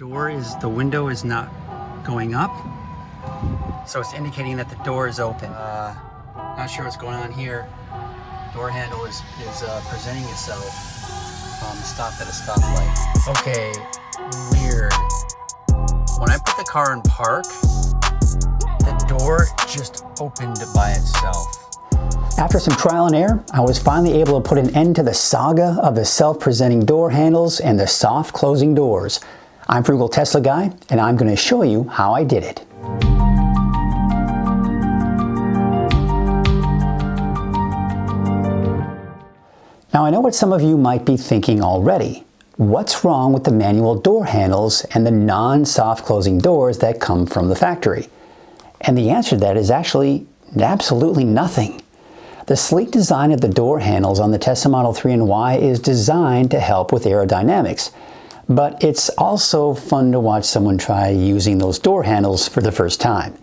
The window is not going up, so it's indicating that the door is open. Not sure what's going on here. Door handle is presenting itself. Stopped at a stoplight. Okay, weird. When I put the car in park, the door just opened by itself. After some trial and error, I was finally able to put an end to the saga of the self-presenting door handles and the soft closing doors. I'm Frugal Tesla Guy, and I'm going to show you how I did it. Now I know what some of you might be thinking already. What's wrong with the manual door handles and the non-soft closing doors that come from the factory? And the answer to that is actually absolutely nothing. The sleek design of the door handles on the Tesla Model 3 and Y is designed to help with aerodynamics. But it's also fun to watch someone try using those door handles for the first time.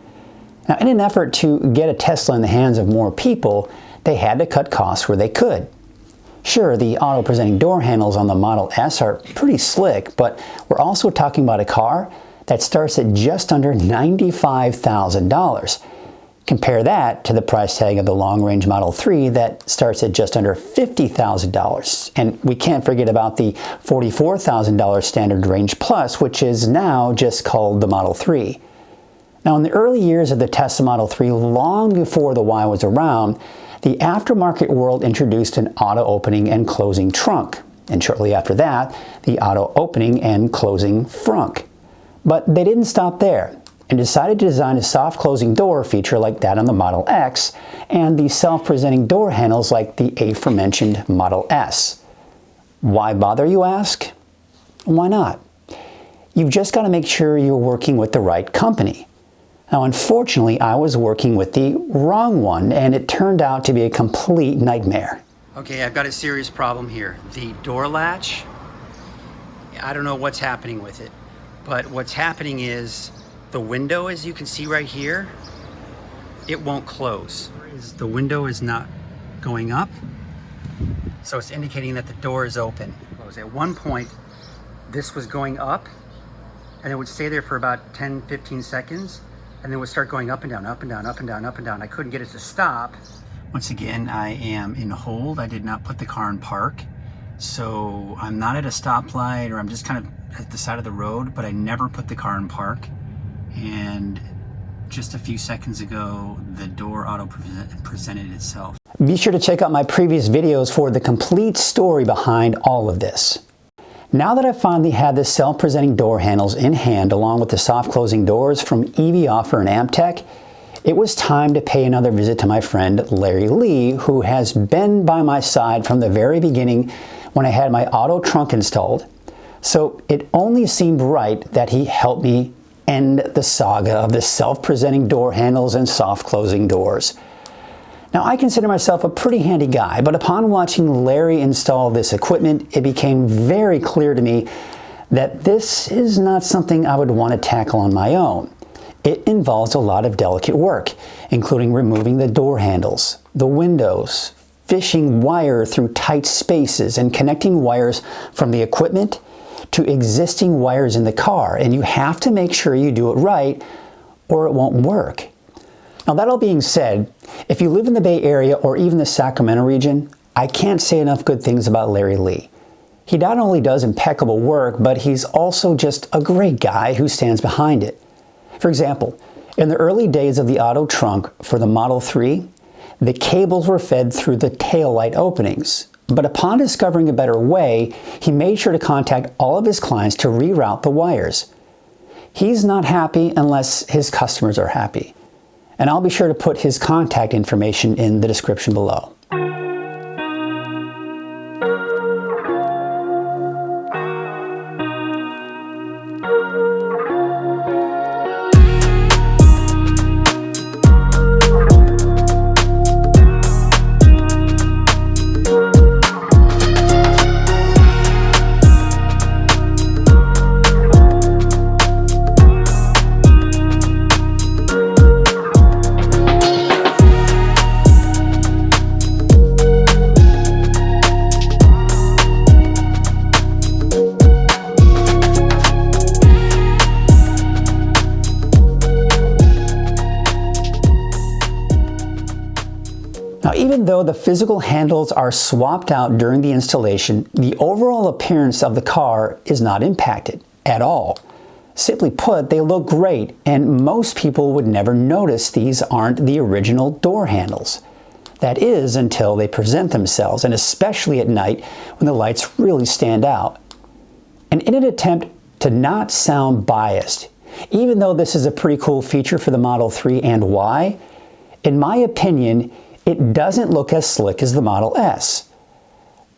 Now, in an effort to get a Tesla in the hands of more people, they had to cut costs where they could. Sure, the auto-presenting door handles on the Model S are pretty slick, but we're also talking about a car that starts at just under $95,000. Compare that to the price tag of the long-range Model 3 that starts at just under $50,000. And we can't forget about the $44,000 Standard Range Plus, which is now just called the Model 3. Now, in the early years of the Tesla Model 3, long before the Y was around, the aftermarket world introduced an auto-opening and closing trunk. And shortly after that, the auto-opening and closing frunk. But they didn't stop there, and decided to design a soft closing door feature like that on the Model X and the self-presenting door handles like the aforementioned Model S. Why bother, you ask? Why not? You've just got to make sure you're working with the right company. Now, unfortunately, I was working with the wrong one, and it turned out to be a complete nightmare. Okay, I've got a serious problem here. The door latch, I don't know what's happening with it, but what's happening is the window, as you can see right here, it won't close. The window is not going up, so it's indicating that the door is open. At one point, this was going up, and it would stay there for about 10-15 seconds, and then would start going up and down, up and down, up and down, up and down. I couldn't get it to stop. Once again, I am in hold. I did not put the car in park, so I'm not at a stoplight, or I'm just kind of at the side of the road, but I never put the car in park. And just a few seconds ago, the door auto-presented itself. Be sure to check out my previous videos for the complete story behind all of this. Now that I've finally had the self-presenting door handles in hand along with the soft closing doors from EV Offer and AmpTech, it was time to pay another visit to my friend Larry Lee, who has been by my side from the very beginning when I had my auto trunk installed. So it only seemed right that he helped me end the saga of the self-presenting door handles and soft closing doors. Now, I consider myself a pretty handy guy, but upon watching Larry install this equipment, it became very clear to me that this is not something I would want to tackle on my own. It involves a lot of delicate work, including removing the door handles, the windows, fishing wire through tight spaces, and connecting wires from the equipment to existing wires in the car, and you have to make sure you do it right or it won't work. Now, that all being said, if you live in the Bay Area or even the Sacramento region, I can't say enough good things about Larry Lee. He not only does impeccable work, but he's also just a great guy who stands behind it. For example, in the early days of the auto trunk for the Model 3, the cables were fed through the taillight openings. But upon discovering a better way, he made sure to contact all of his clients to reroute the wires. He's not happy unless his customers are happy. And I'll be sure to put his contact information in the description below. Even though the physical handles are swapped out during the installation, the overall appearance of the car is not impacted at all. Simply put, they look great, and most people would never notice these aren't the original door handles. That is, until they present themselves, and especially at night when the lights really stand out. And in an attempt to not sound biased, even though this is a pretty cool feature for the Model 3 and Y, in my opinion, it doesn't look as slick as the Model S.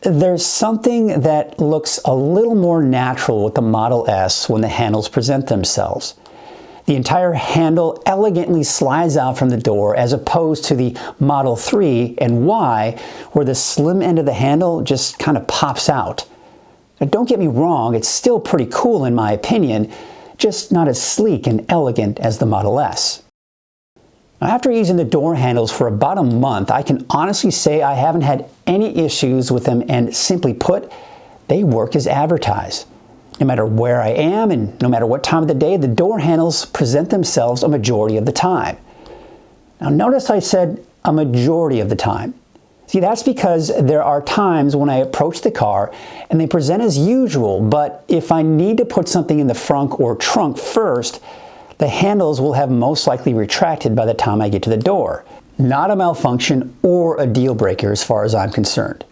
There's something that looks a little more natural with the Model S when the handles present themselves. The entire handle elegantly slides out from the door as opposed to the Model 3 and Y where the slim end of the handle just kind of pops out. Now, don't get me wrong, it's still pretty cool in my opinion, just not as sleek and elegant as the Model S. Now, after using the door handles for about a month, I can honestly say I haven't had any issues with them, and simply put, they work as advertised. No matter where I am and no matter what time of the day, the door handles present themselves a majority of the time. Now notice I said a majority of the time. See, that's because there are times when I approach the car and they present as usual, but if I need to put something in the frunk or trunk first, the handles will have most likely retracted by the time I get to the door. Not a malfunction or a deal breaker as far as I'm concerned.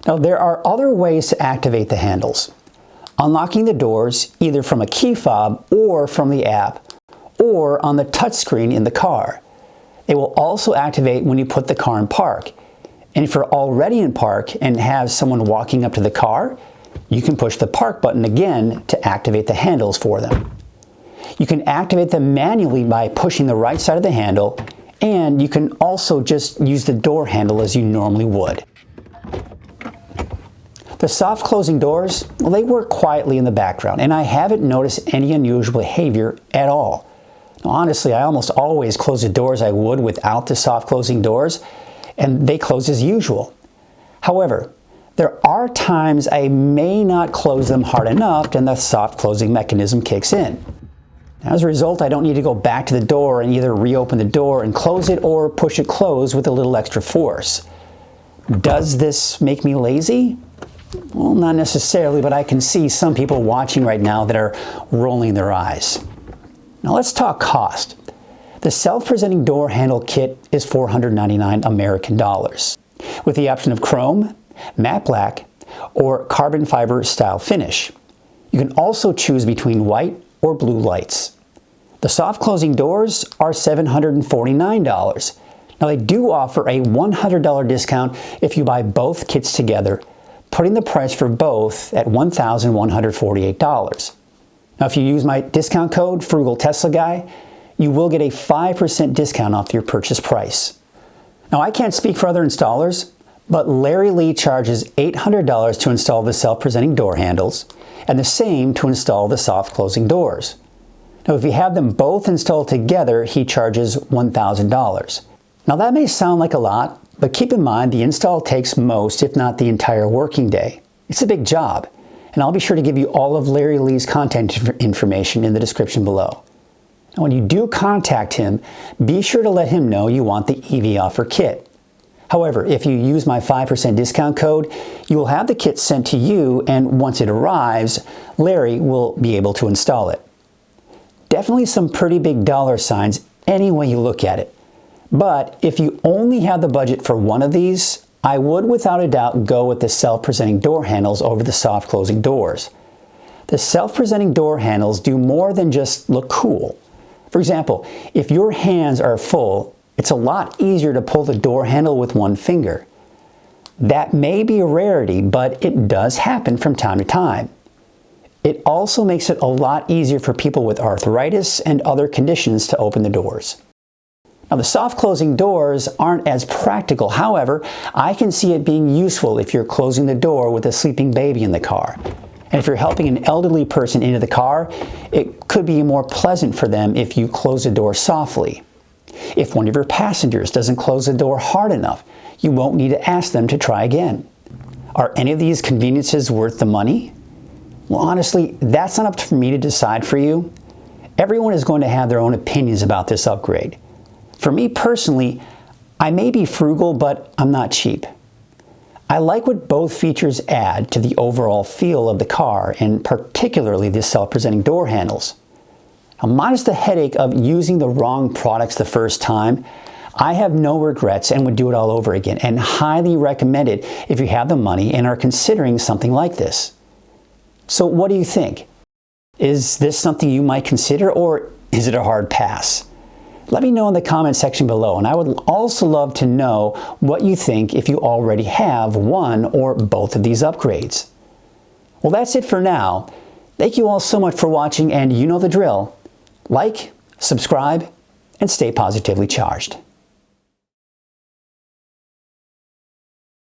Now, there are other ways to activate the handles. Unlocking the doors either from a key fob or from the app or on the touchscreen in the car. They will also activate when you put the car in park. And if you're already in park and have someone walking up to the car, you can push the park button again to activate the handles for them. You can activate them manually by pushing the right side of the handle, and you can also just use the door handle as you normally would. The soft closing doors, well, they work quietly in the background, and I haven't noticed any unusual behavior at all. Now, honestly, I almost always close the doors I would without the soft closing doors, and they close as usual. However, there are times I may not close them hard enough and the soft closing mechanism kicks in. As a result, I don't need to go back to the door and either reopen the door and close it or push it closed with a little extra force. Does this make me lazy? Well, not necessarily, but I can see some people watching right now that are rolling their eyes. Now let's talk cost. The self-presenting door handle kit is $499 American dollars, with the option of chrome, matte black, or carbon fiber style finish. You can also choose between white or blue lights. The soft closing doors are $749. Now they do offer a $100 discount if you buy both kits together, putting the price for both at $1,148. Now if you use my discount code, Frugal Tesla Guy, you will get a 5% discount off your purchase price. Now I can't speak for other installers, but Larry Lee charges $800 to install the self-presenting door handles, and the same to install the soft closing doors. Now if you have them both installed together, he charges $1,000. Now that may sound like a lot, but keep in mind the install takes most, if not the entire working day. It's a big job, and I'll be sure to give you all of Larry Lee's contact information in the description below. Now when you do contact him, be sure to let him know you want the EV Offer kit. However, if you use my 5% discount code, you will have the kit sent to you, and once it arrives, Larry will be able to install it. Definitely some pretty big dollar signs any way you look at it. But if you only have the budget for one of these, I would without a doubt go with the self-presenting door handles over the soft closing doors. The self-presenting door handles do more than just look cool. For example, if your hands are full, it's a lot easier to pull the door handle with one finger. That may be a rarity, but it does happen from time to time. It also makes it a lot easier for people with arthritis and other conditions to open the doors. Now the soft closing doors aren't as practical. However, I can see it being useful if you're closing the door with a sleeping baby in the car. And if you're helping an elderly person into the car, it could be more pleasant for them if you close the door softly. If one of your passengers doesn't close the door hard enough, you won't need to ask them to try again. Are any of these conveniences worth the money? Well, honestly, that's not up for me to decide for you. Everyone is going to have their own opinions about this upgrade. For me personally, I may be frugal, but I'm not cheap. I like what both features add to the overall feel of the car, and particularly the self-presenting door handles. Now, minus the headache of using the wrong products the first time, I have no regrets and would do it all over again, and highly recommend it if you have the money and are considering something like this. So what do you think? Is this something you might consider, or is it a hard pass? Let me know in the comment section below, and I would also love to know what you think if you already have one or both of these upgrades. Well, that's it for now. Thank you all so much for watching, and you know the drill. Like, subscribe, and stay positively charged.